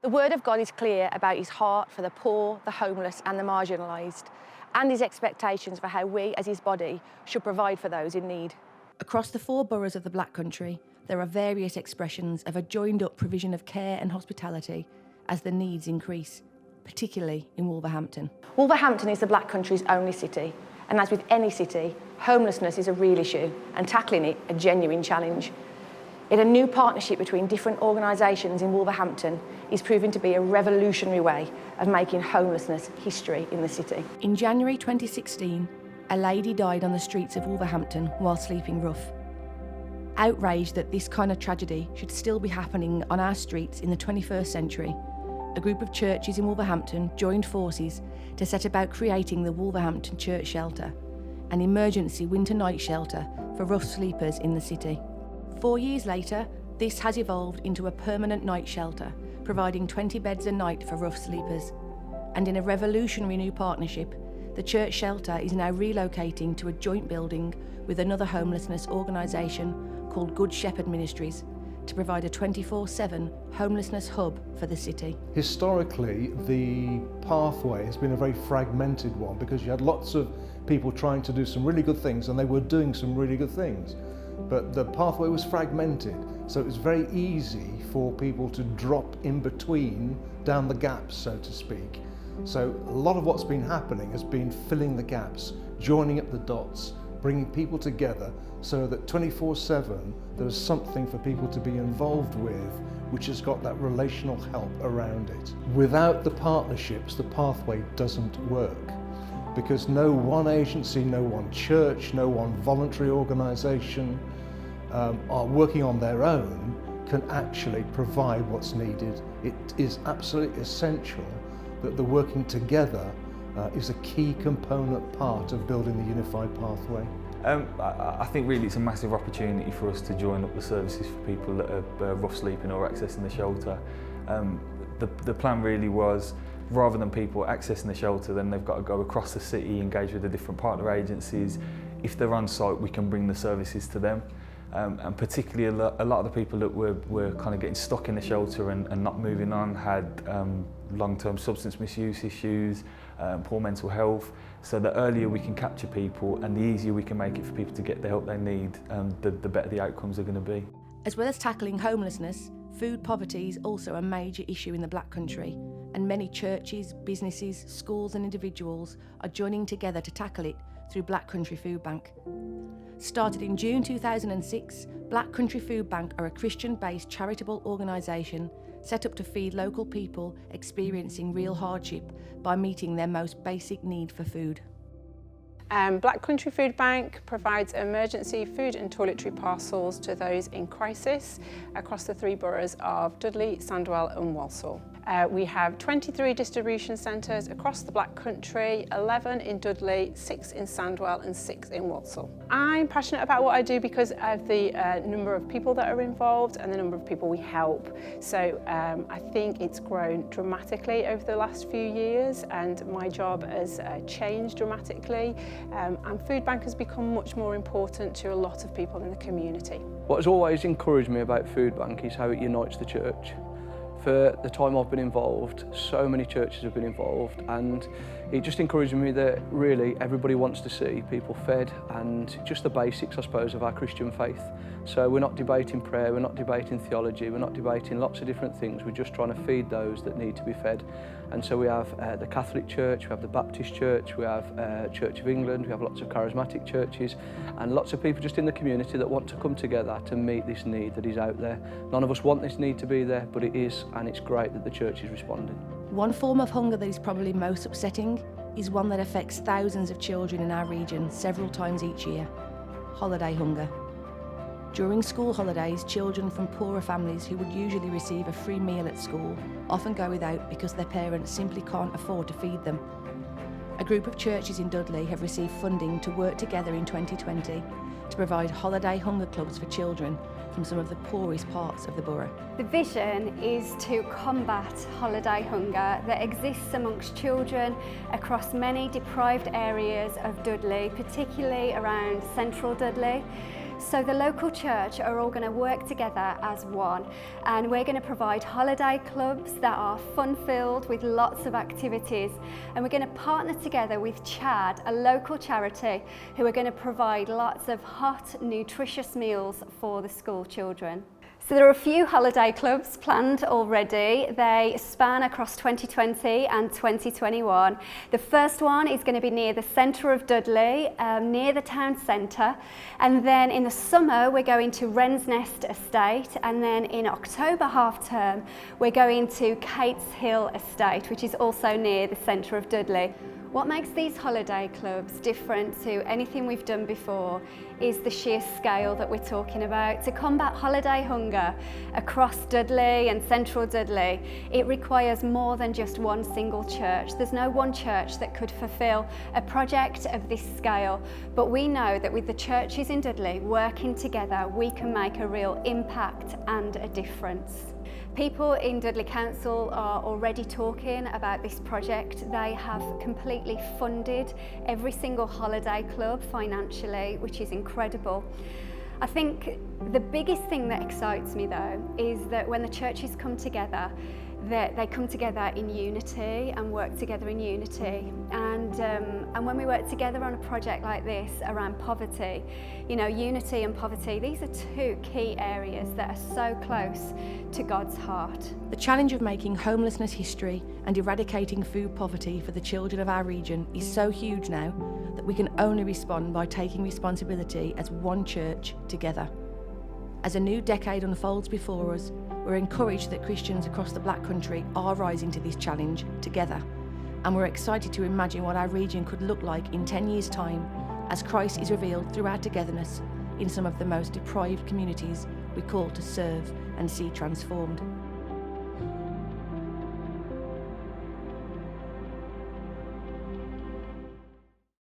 The Word of God is clear about his heart for the poor, the homeless and the marginalised, and his expectations for how we as his body should provide for those in need. Across the 4 boroughs of the Black Country, there are various expressions of a joined-up provision of care and hospitality as the needs increase, particularly in Wolverhampton. Wolverhampton is the Black Country's only city, and as with any city, homelessness is a real issue and tackling it a genuine challenge. Yet a new partnership between different organisations in Wolverhampton is proving to be a revolutionary way of making homelessness history in the city. In January 2016, a lady died on the streets of Wolverhampton while sleeping rough. Outraged that this kind of tragedy should still be happening on our streets in the 21st century, a group of churches in Wolverhampton joined forces to set about creating the Wolverhampton Church Shelter, an emergency winter night shelter for rough sleepers in the city. 4 years later, this has evolved into a permanent night shelter, providing 20 beds a night for rough sleepers. And in a revolutionary new partnership, the church shelter is now relocating to a joint building with another homelessness organisation called Good Shepherd Ministries to provide a 24/7 homelessness hub for the city. Historically, the pathway has been a very fragmented one because you had lots of people trying to do some really good things, and they were doing some really good things. But the pathway was fragmented, so it was very easy for people to drop in between, down the gaps, so to speak. So a lot of what's been happening has been filling the gaps, joining up the dots, bringing people together so that 24/7 there's something for people to be involved with which has got that relational help around it. Without the partnerships, the pathway doesn't work, because no one agency, no one church, no one voluntary organisation are working on their own can actually provide what's needed. It is absolutely essential that the working together is a key component part of building the unified pathway. I think really it's a massive opportunity for us to join up the services for people that are rough sleeping or accessing the shelter. The plan really was, rather than people accessing the shelter, then they've got to go across the city, engage with the different partner agencies. If they're on site, we can bring the services to them. And particularly a lot of the people that were kind of getting stuck in the shelter and not moving on had long-term substance misuse issues, poor mental health. So the earlier we can capture people and the easier we can make it for people to get the help they need, the better the outcomes are going to be. As well as tackling homelessness, food poverty is also a major issue in the Black Country, and many churches, businesses, schools and individuals are joining together to tackle it through Black Country Food Bank. Started in June 2006, Black Country Food Bank are a Christian-based charitable organisation set up to feed local people experiencing real hardship by meeting their most basic need for food. Black Country Food Bank provides emergency food and toiletry parcels to those in crisis across the 3 boroughs of Dudley, Sandwell and Walsall. We have 23 distribution centres across the Black Country, 11 in Dudley, 6 in Sandwell and 6 in Walsall. I'm passionate about what I do because of the number of people that are involved and the number of people we help. So I think it's grown dramatically over the last few years, and my job has changed dramatically, and Food Bank has become much more important to a lot of people in the community. What has always encouraged me about Food Bank is how it unites the church. For the time I've been involved, so many churches have been involved, and it just encouraged me that really everybody wants to see people fed and just the basics, I suppose, of our Christian faith. So we're not debating prayer, we're not debating theology, we're not debating lots of different things, we're just trying to feed those that need to be fed. And so we have the Catholic Church, we have the Baptist Church, we have Church of England, we have lots of charismatic churches, and lots of people just in the community that want to come together to meet this need that is out there. None of us want this need to be there, but it is, and it's great that the church is responding. One form of hunger that is probably most upsetting is one that affects thousands of children in our region several times each year: holiday hunger. During school holidays, children from poorer families who would usually receive a free meal at school often go without because their parents simply can't afford to feed them. A group of churches in Dudley have received funding to work together in 2020 to provide holiday hunger clubs for children from some of the poorest parts of the borough. The vision is to combat holiday hunger that exists amongst children across many deprived areas of Dudley, particularly around central Dudley. So the local church are all going to work together as one, and we're going to provide holiday clubs that are fun-filled with lots of activities, and we're going to partner together with Chad, a local charity, who are going to provide lots of hot, nutritious meals for the school children. So there are a few holiday clubs planned already. They span across 2020 and 2021. The first one is going to be near the centre of Dudley, near the town centre. And then in the summer, we're going to Wren's Nest Estate. And then in October half term, we're going to Cates Hill Estate, which is also near the centre of Dudley. What makes these holiday clubs different to anything we've done before is the sheer scale that we're talking about. To combat holiday hunger across Dudley and central Dudley, it requires more than just one single church. There's no one church that could fulfil a project of this scale, but we know that with the churches in Dudley working together, we can make a real impact and a difference. People in Dudley Council are already talking about this project. They have completely funded every single holiday club financially, which is incredible. I think the biggest thing that excites me though is that when the churches come together, that they come together in unity and work together in unity. And when we work together on a project like this around poverty, you know, unity and poverty, these are two key areas that are so close to God's heart. The challenge of making homelessness history and eradicating food poverty for the children of our region is so huge now that we can only respond by taking responsibility as one church together. As a new decade unfolds before us, we're encouraged that Christians across the Black Country are rising to this challenge together. And we're excited to imagine what our region could look like in 10 years' time as Christ is revealed through our togetherness in some of the most deprived communities we call to serve and see transformed.